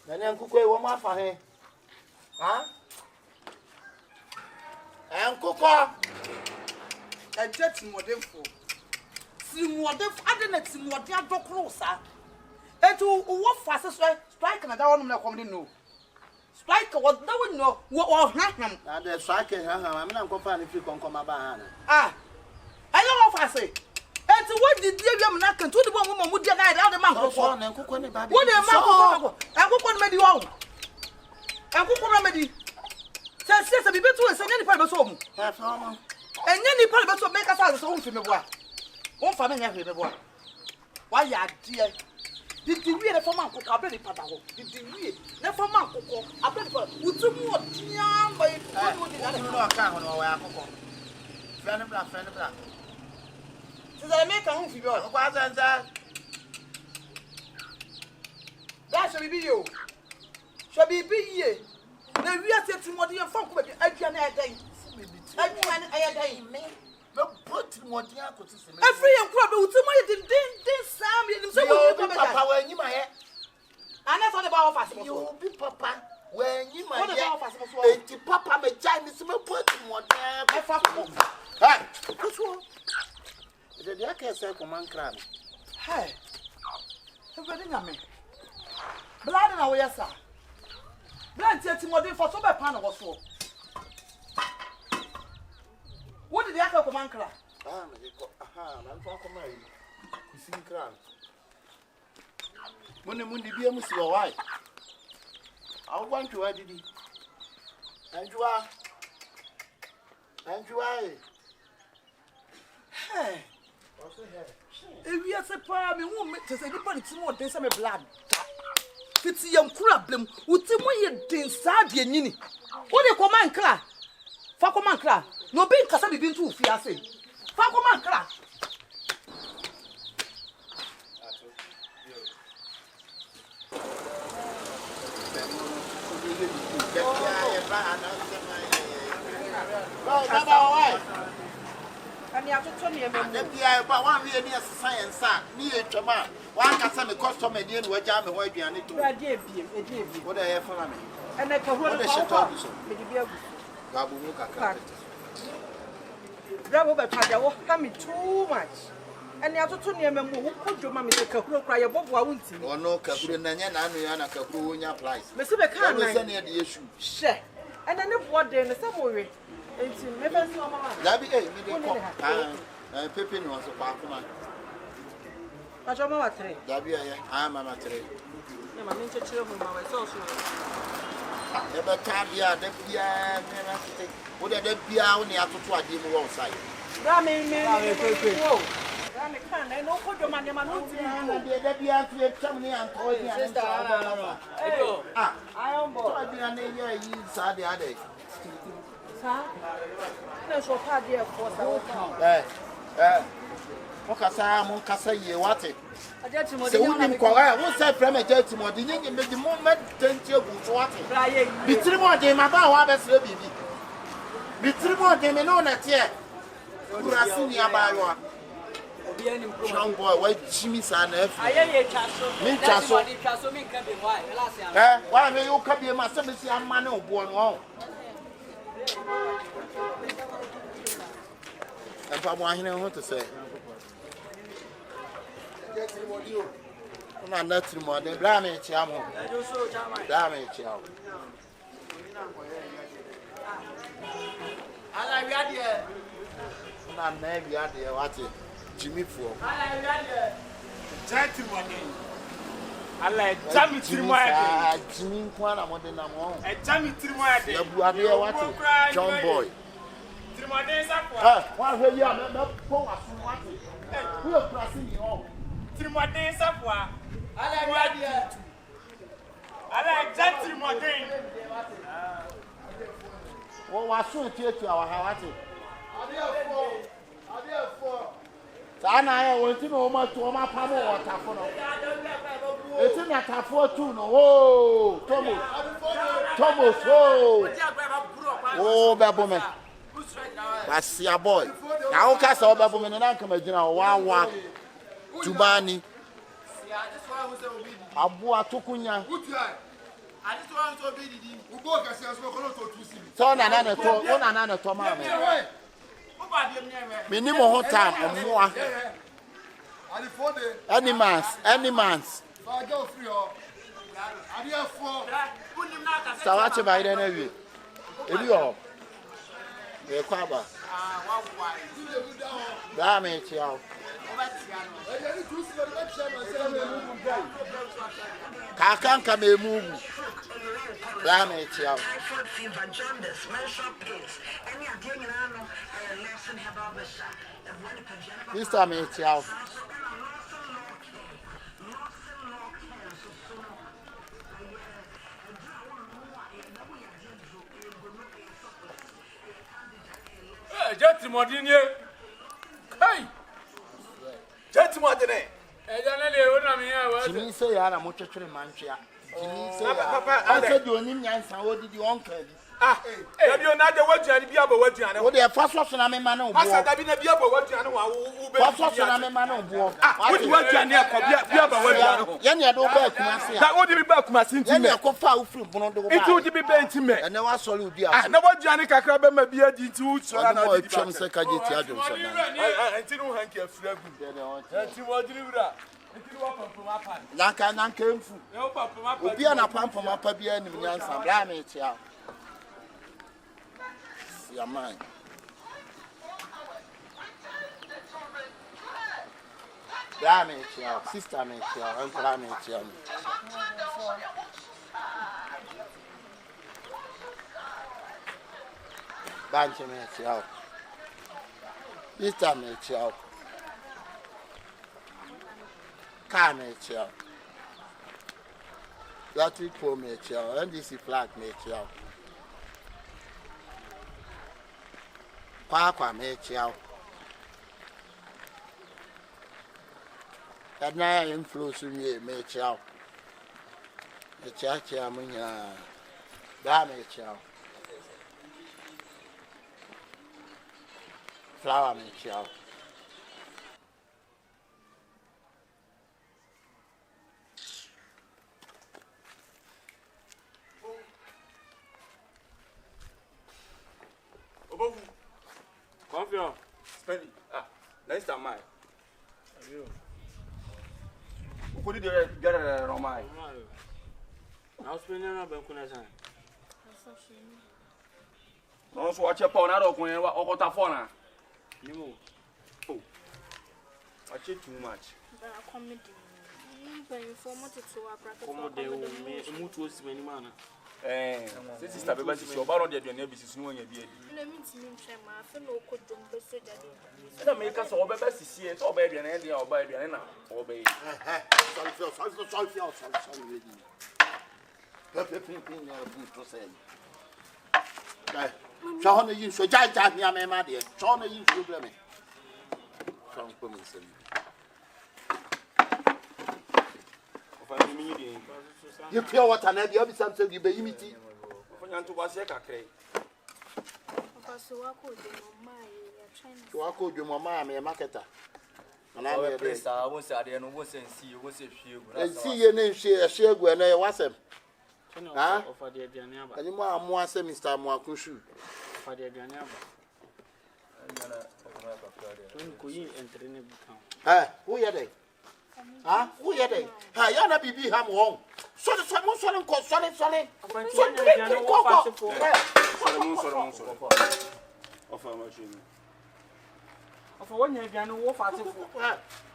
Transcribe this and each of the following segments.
Nani nkukwe wo ma fa he. Ha? Nkukwa. Eje timodefo. Timodefo ade na timode adokro sa. Etu wo fa se strike na da wonum na komde no. Strike was that one no what him. And the strike I'm not comparing if you can come about. Ah, I don't know if I say. And so what did you not to the woman would get out of the man? What the man? And what one made you own? And what remedy? Says a bit to us and any part of home. And any part of us will make us out of home to me. One family have me. Why, dear? Did you read from Uncle Cabin Patago? Did you read? Never Uncle Cabin with two more young by no account on our uncle. Friend of black. Since I make a home for you, what and that? That shall be you. Shall be ye. Then we are setting what you funk with Agya Atrimuden. Agya Atrimuden. No put more dear could see. Every young crowd who did Sam in Papa when you might. And that's all about us. You will be Papa when you might. Papa may Chinese put more dear. Hey, what's wrong? The dear can say command crab. Hey, everything I mean. Blood in our way, sir. Blood tells him what they for so by pan was for. What did the Akabenezer command cry? I'm talking about you. See, cry. When the moon be a musi or why? I want to add it. And you are. Hey. If you are surprised, we won't make us anybody to more than some blood. It's young problem. Would you want to inside your nini? What do you command cry? For command cry. No being Casabi been too fiancé. Facoman crash. And you have to tell me about 1 million years science, near Chama. One can send the customer in where Jammy White and it to what I have for me. And I can hold a shit on Gabu. Bravo, but I won't come too much. And you have to tell me who put your mammy to cry above one. Or no, Captain and Kapu in your place. Mr. Beckham was any of the issue. Share. And I know what day in the subway. It's never so much. That be a Pippin was a parkman. But your mother, I am a material. I'm an interchange with myself. Never can't be a deputy. Would there be only after 2 hours outside? Rammy, I know what your man there be after your family and told me. I am bored. I be an area inside the other. Sir, no, so far, dear, for Mokasa, ye what it? So, wouldn't inquire who said from a gentleman, didn't you make the moment 10 years what? Between one day, my bow, I baby. Between one day, no, not yet. You are seeing your boy. Young boy, why Jimmy's and F. I am a castle. Why may you come here, my son, is a man of born home? And I want to know what to say. I'm not too much. Damage, damage. I like here. I'm maybe here. What's it? Jimmy for. I like I like Jammy Trimway. Jimmy, one I'm on the number. Jammy Trimway. What? John Boy. One way you are not poor. We are crossing you all. Trimway. I like that Trimway. Oh, I soon take to our house. I want to know much to my power or Tafono. It's in a Tafo too. Oh, Thomas, oh, Baboman. That's your boy. Now, Castle Baboman and Uncle Major, Wawa, Tubani, Abua Tukunya, I just want to be the Ugo kasi aso ko no to tusi. So na na to, ona na na to ma me. Me ni mo ho time omoa. Ali for the Animals. Ba go free o. Ali afo. Sawache ba ide na wi. Ebi o. E kwa ba. Da me ti ao. Kakanka me mugu. Da me ti ao. Mr. me ti ao. Jettimodin ye. Kai. Jettimodin. Ejana le wona me ya wa. Timi se ya na mo twetwere mantwea. Timi se ya. Asa di onim nyansa odidi onka bi. Ebi o na de waduane bi aba waduane. Wo de faso so na me ma na obo. Asa da bi na bi aba waduane wa wo be. Faso so na me ma na obo. Wo di waduane akọ bi aba waduane. Ye ne do ba kumase Da a. wo di bi ba kumase ntime. Ye ne kofa ofiri bono do ba. Nti wo di bi ba ntime. Ene wa sori odi a. Na waduane kakra be ma bi adi nti wo so na Mo di. twem se ka je ti adwo so na. Nti no hanki afira gu. Nti wo di wura. Nti wo pampom apa. Nanka mfu. E wo pampom apa. Obi a na pampom apa bia nim nyansa bla me ti a. Ya man. Ya me ti a, sister me ti a, uncle me ti a. Banche me ti a. Sister me ti a. Car me ti a. Electric pole me ti a, NDC flag me ti a. Kwaku me ti a. Kana influence me ti a. E ti a munya. Da me ti a. Flower me ti a. Opoku. Confion. Spendy. Next time my. Ukudi de gara romai. Now spending na ben kuna san. No so ache pa na do kun wa okota fo na. Nimo. Oh. Ache too much. Comedy. Como deu me muito os meni mana. Sister beba sisi oba no de aduane bi sisi no anya bi adi. Na mi ntimi nhwe ma afa na okodom be soja de. Na me ka so obeba sisi e so oba aduane de oba aduane na oba yi. Sorry. Pepe na bu to say. So na yin so ja me ma de. So na yin so blame. From commission. You pure water na be something you be imiti. Ofanyanto ba se kakre. Papa so wakodom ma ya China. Wakodom ma me marketer. Na na place a won say ade no won say nsi won say hwiegu na nsi ye na hwiegu na ye wasem. Ha? Ofa de aduane aba. Ani mo amu ase Mr. Mwakushu. Ofa de aduane aba. Ana ogma ka fare. Ko yi entre ne bukan. Who ye dey? Who ye dey? Ya na bibi ham won. Sorry, nko sorry. Afanti na aduane wo fa se fo. Sorry. Ofa machine. Ofa wonya aduane wo fa se fo.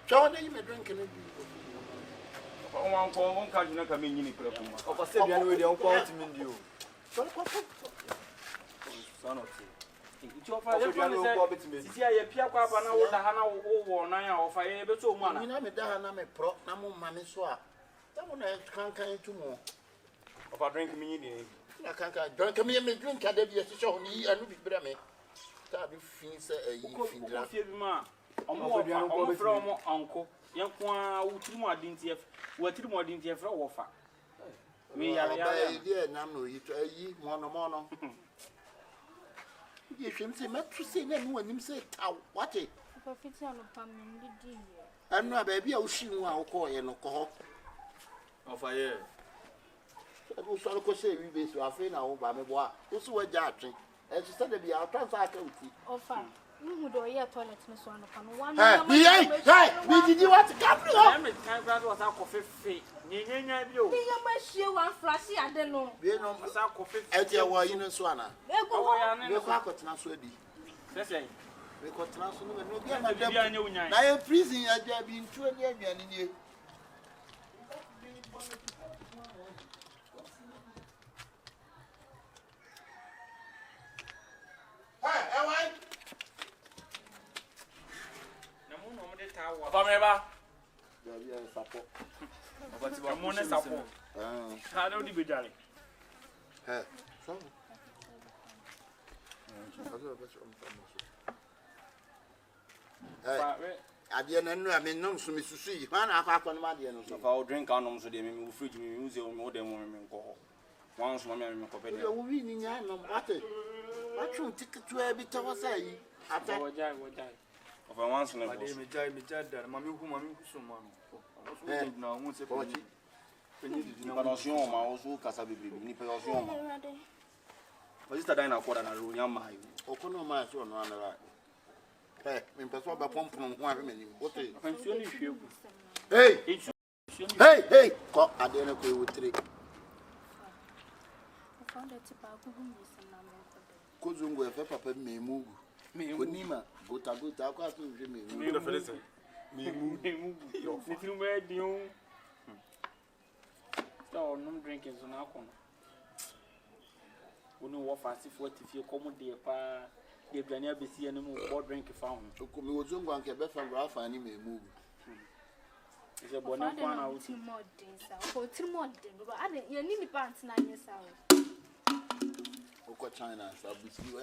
Twa na yi me drink na bi. Won ko won ka jina ka me nyini kra kuma. Ofa se bia no we dey on ko ntimi ndi o. Sorry. Son of Nti ofa ye ko se sisi aye pia kwa aba na wo da ha na wo na ya ofa ye be to mu ana. Ni na me da ha na me pro na mo ma me so a. Da mo na kankan tu mo. Ofa drink me nyini. Na kankan drink me drink ada bi se so ni anu bi bra me. Ta bi fin se ayi fin dra. Ko fie bi ma. Omo fra omo anko. Yen ko a wutiri mu adinti ef. Watiri mu adinti ef ra wo fa. Me ya. Idea na no yi to ayi mo no. You should say, Matthew, say, then when him say, what it? Papa fits on a pammy, did you? I'm not baby, I'll see one call and alcohol. of a year. o so ko se wi be so afi na wo ba me bo a o so waja atwe e so say be out transfer account Ofa. Who do ye toilet no so no kan one. Hey, did you want to come I'm a time brother was our coffee fee. Nya bio. Me ma shie one flash ade no. we no Was our coffee. e je wo yin so ana E go we ko akotena so adi Say. we ko tena so no bi na Bia nya unya. na ye prison ya dia bi ntu ani aduane ni Fameba. ya bi en support Abati ba Mo ne sapo. Ha do di bejale. So ade na nu a me nom so me susu yi ma na akwa no ma de no so If I drink anom so de me wo fridge me use o dem me nko ho. Wan so me ko pe de. yo wi ni nya no ate watchun tikitu e bi to wasa yi ata Wojai. Of I want so na Ade boss. me jai da mami hu so ma no. Na won se ochi Ni pension ma o so kasa bebe ni pension ma. But sister dine akwa na ro nya ma yi. okono ma so no anara me peso ba pompon ho ahwe mani wote Pension ni hwegu. hey ko ade na ko ewutire found it ba ku hu mi sem na me ko. ko zungu e fe papa memu konima gota akwa so hwe memu Ni do fele se. Ni tinu be diun. So no drinking so na kono. Unu wo fast for tifie komo de pa de aduane abesi ene mu bo drink fa ho. ko mi wozungu anke be fa bra fa ni memu Ise bo na kwa na uti modern sa. Ko ti modern do ade ye ni pants na nye sa o. ko China sa busi wo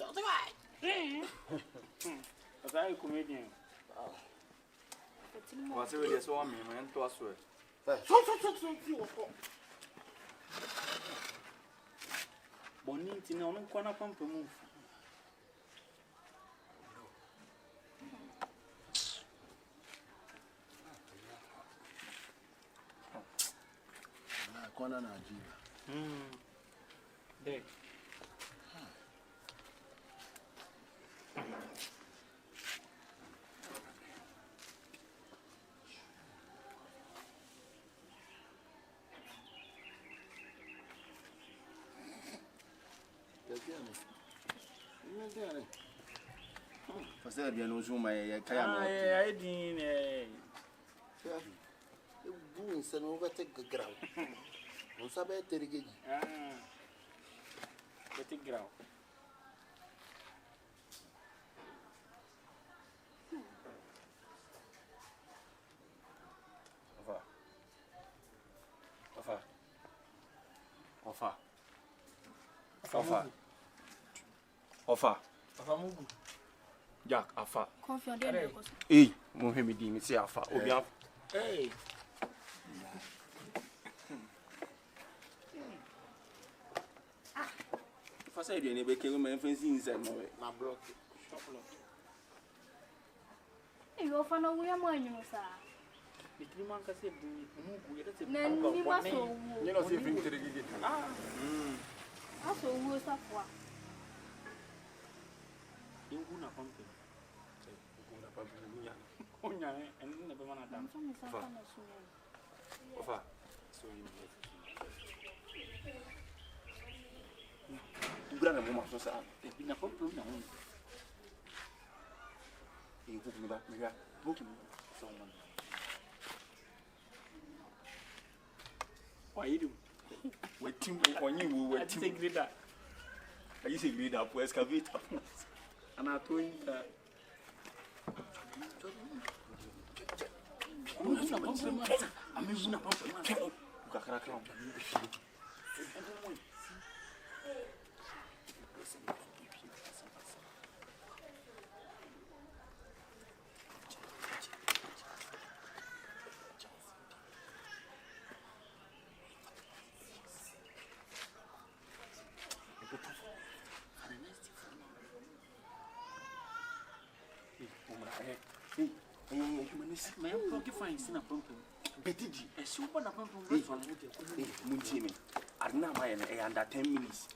Asa comedian. Ko ti modern. Wa se we de so wa me man to aso e. so fi wo ko Boni ntina onu kwa na pampa mu. na kona na jiba De. Pastor bia no so ma ye kaya na. Ai din bu nse no ba te gagraw no sabe terigiji Beti grau. Ofa. Afamugu. Jack afa. Confion de ko. Mo hwe me di me se afa. Obi afa. Hey. Fasa e ne be ke me fancy inside no we. na block E yo fa no wo ya mo anyu sa. Bikini man ka se bu mugu yeda se. Na ni ma so wo. Ni no se film tere gigi. Aso wo sa fo. Ingu na pampe. Kuna pa bu nya. Onya en ne be mana dam. So mi sa fa na so. Ofa. So you Bra na mo ma so sa. E na pampe na ho. E ku me ba me ga. Book me. So man. Why you do? Wetim onyi wo I say wetim. greda. Ayi se grade up excavator. Ana to yin ta. Kakara kra. Me am to fine sina pampe. Betidi. E si upa na pampe mo so na Munti me. adna my under 10 minutes.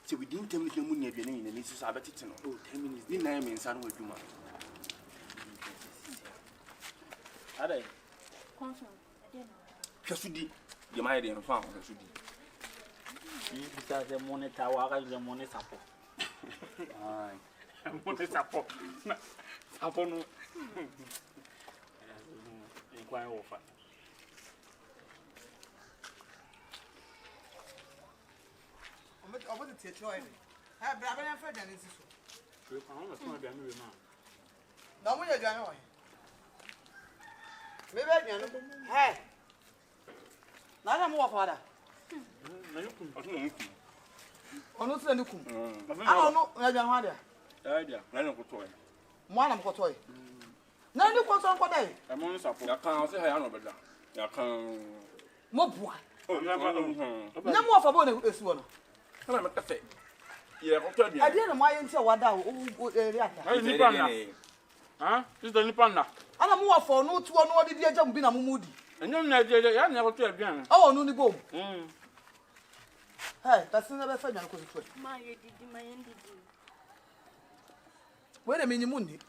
So within 10 minutes, no money in the Mrs. Abbott. Oh, 10 minutes. Didn't I mean son with you? Are they? Casudi, you might have found Casudi. Because the money tower, the money support. Money support. Upon inquire over. I wouldn't say joy. Have Brabant and Fred and his sister. You can't understand the new man. No, we are going. Hey, not a more father. On what's the new coom? I don't know, I don't know. Idea, I don't go to it. One of Cotoy. None of what's on for day. I'm on support. I can't say I know better. I can't. Mobwa. No more for one is one. I'm a cafe. Yeah, I didn't mind until what I would. Huh? This is the Nipana. I'm more for no to one the dear John Bina Moody. And you're not there, I never tell again. Oh, no, go. Hey, that's never found a question. My did my end. Wait a minute, Mundi.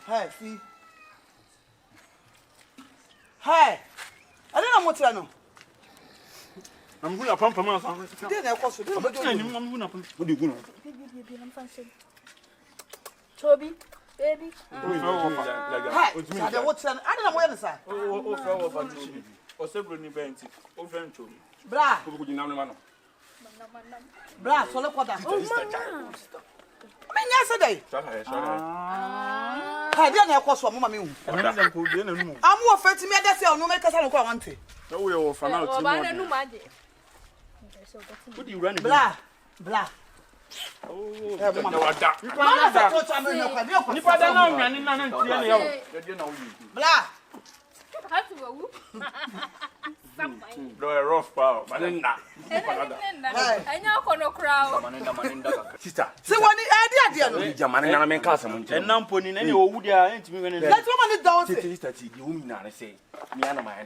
Hey, see. Hey, I don't know what I know. I'm going to pump a month. Then I was going to pump. What do you do? Toby, baby. Hey, what's I don't know where to say. Oh, several events. Oh, venture. Bra, Who you know? bra, so look what that. I mean, yesterday. I didn't have cost for Mamma. I'm more afraid to me that say no make us a quantity. No, we are from out. What do you run? Blah, blah. Oh, blah. Rough power, sister. So when the idea, Jamani, I'm in Castle, and now putting any old year into me. let's woman down. Sister, you mean I say, Miana, my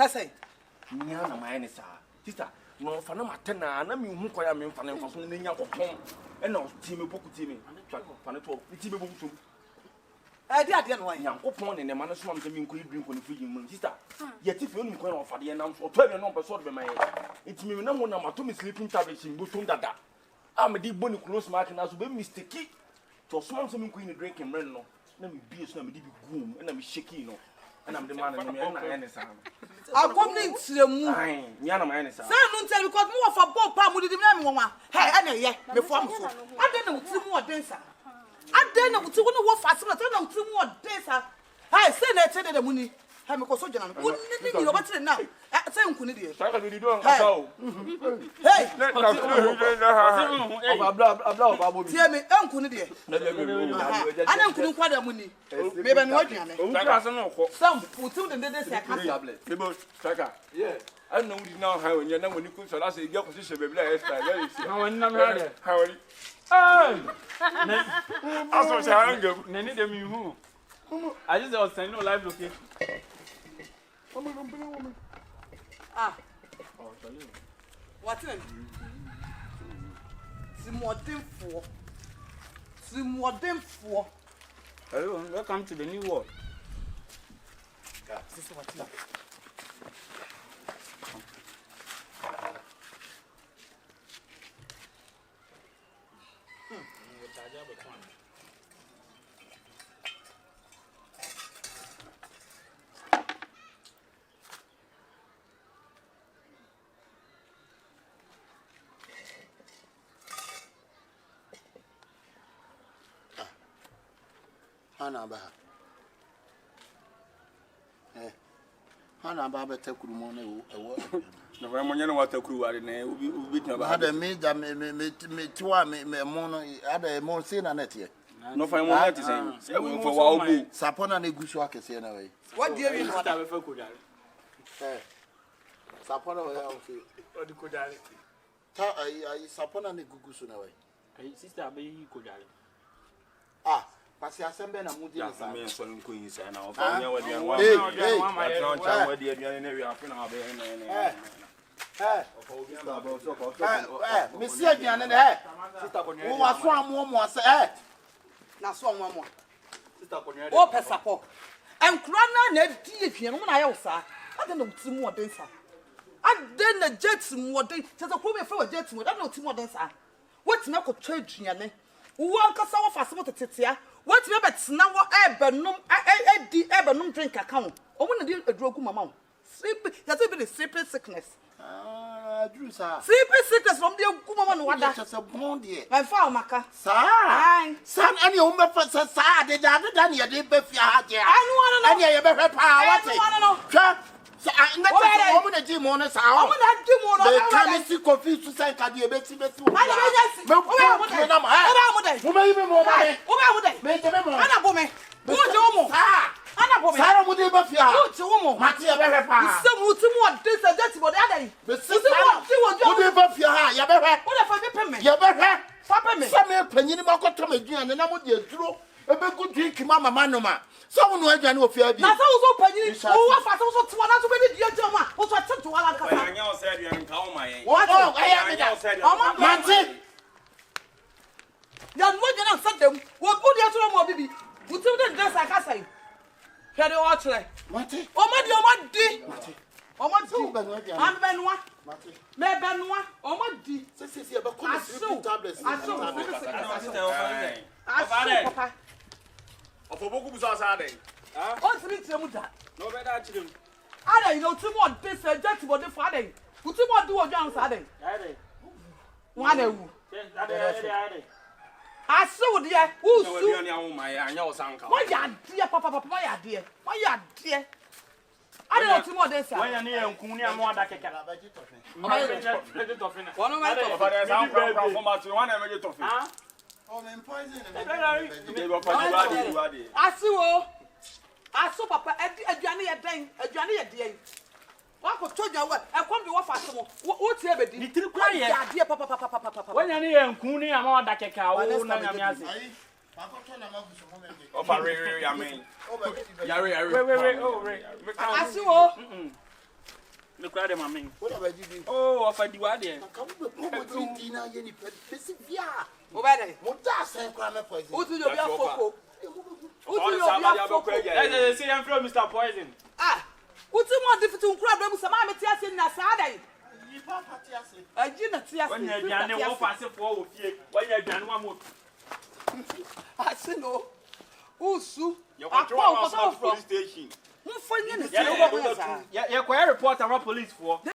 Say, Miana, my sister. No, for no matter, I mean, who I am in for home, and no team Opoku team, Panito, I didn't know. young Opon and the man of some drink when you feed sister. Yet if you only go for the announce or 12 number sort of my head, it's me no one number 2 sleeping tablets in Butum Dada. I'm a deep bonny close marking as well, Mr. Key. To small some queen drink and run. Let me be a snub, deep boom, and I'm shaking. And I'm the man and the sound. I'll come into the moon. Yana, my answer. Don't tell because more for Bob Palm with the name. Hey, I know, yeah, before I don't know 2 more days. I don't know 2 more fast, I don't know 2 more days. I said I tell the money. I'm a soldier. What's it now? Same Kunidia. Hey, tell me, Uncle Nidia. I don't know what I'm money. Maybe I'm not. Some put in the tablet. Yeah. I know now how when you know when you could so that's a your position, baby. How are you? I was hungry. Nanny, them you. I just was sending no live location. Ah, what's it? More than four. Hello, welcome to the new world. This is what it is. Hana baba tekuru mo na ewo. No very much know what a crew are in there. We beat about Ada me da me tiwa me mo no ada mo se na net ye. no for moment is saying. Say we for wa obu. Sapona na egusu akese na we. What do you mean? What have you done? Eh. Sapona we am fi. What do you done? Ta sapona na egusu na we. Sister be kodale. Ah, pasi asembe na mudi Ya na sa. me so nko yin say na ofa nya wadi an wa. Hey, I don't tell wadi aduane na we afin na be na. Missy again and eh. Who was one more say, na so onwa o pesapo enkura na na di ehwe mo na ye usa ade na utimu oden sa ade na jetim oden se ko me fa jetim oden na utimu oden sa wetin ko twa aduane wo ankasa wo fase mo tetetea wetin be tena wo ebenum edi ebenum drink account o mo na di aduro gu mama wo sleep ya to be the sleeping sickness Drusa. sleeping sickness from the gu mama no wada Just a bond here. my fa maka Sa. San any woman for sa de da ya de be fi ha je. anu Any ya be pa what? Twa. Na ta woman na ji mo na sa. Omo na di mo no. They can see Confion to say ka di e beti. Ana be yesi. Me na ma. Ana mo dai. Mo be me mo ba. Wo ba mo dai. Me je me mo. Ana bo me. Wo je wo mo. Ana bo me. Sara mo de be fi ha. Wo je wo mo. Mati ya be pa. Se mu ti mo de se jet mo de adai. Mo de be fi ha ya be hwe. Wo de fa be pe me. Ya be hwe. Fa pe me. Sa me panyin ma ko to maduane na mo de aduro. Ebe ku drink mama manoma. So no aduane wo fi abi. Na sa wo so panyin. Wo wa fa so ti mo na so be di je ma. Wo so ti wala nkasa. Anya o said you nka o ma yen. What? Oh, I am Omo Mati. ya no je na sa dem. Wo bu di atoro mo bibi. Wo ti de dress aka sai. Hwede o chere. Mati. Omo di. Am be noa. Mati. Me be noa. Omo di. Se e be ko sleeping tablets. Aso. Papa. Opoku busa sa dey. O tiri tiremu da. No be da chirem. Ada you ti mo de se jet mo de fa dey. Uti mo di ojo ansa dey. Ade. Wa na wu. Ade. Aso de e. No we Usu. bi anya wo ma yen anya o sanka. Mo ya de papa mo ya de. Mo ya de. Ada you ti mo de sa. Wanya ne yankun ni amo ada keke. Ma be je tofina. Wono ma to. Ofa dey sound from format one na me tofi. Ah? Oh, me poison. Dey go pa di wa dey. Asiwo. Aso papa aduane ye den. Aduane ye de. Wa ko toja wa. E kom bi wo fa se mo. Wo tie be di. Ni tiri kwa ye. Ya de papa. Wanya ne yankun ni amo ada keke o na nyame ase. Ofa re ya me. Yare. Wait. Oh, right. Asiwo. Me kwa de mama. What about you? Oh, ofa di wa de. Come on, Dina, ye ni pesi via. Wo ba dey. Mo da sen kwa me poison. Uti yo bi afoko. All the sama ya go kwa Eh, ye. see am from Mr. Poison. Uti mo di fitu nkura do mu sama me ti ase na sa dey. Yi papa ti ase. Aji na ti ase. Wanya aduane wo fa se fo wo fie. Wanya aduane wa mo. Ase no. Usu. You control police station. Mfanye ne Yeah, ti wo mo sa. yeah, report our police for.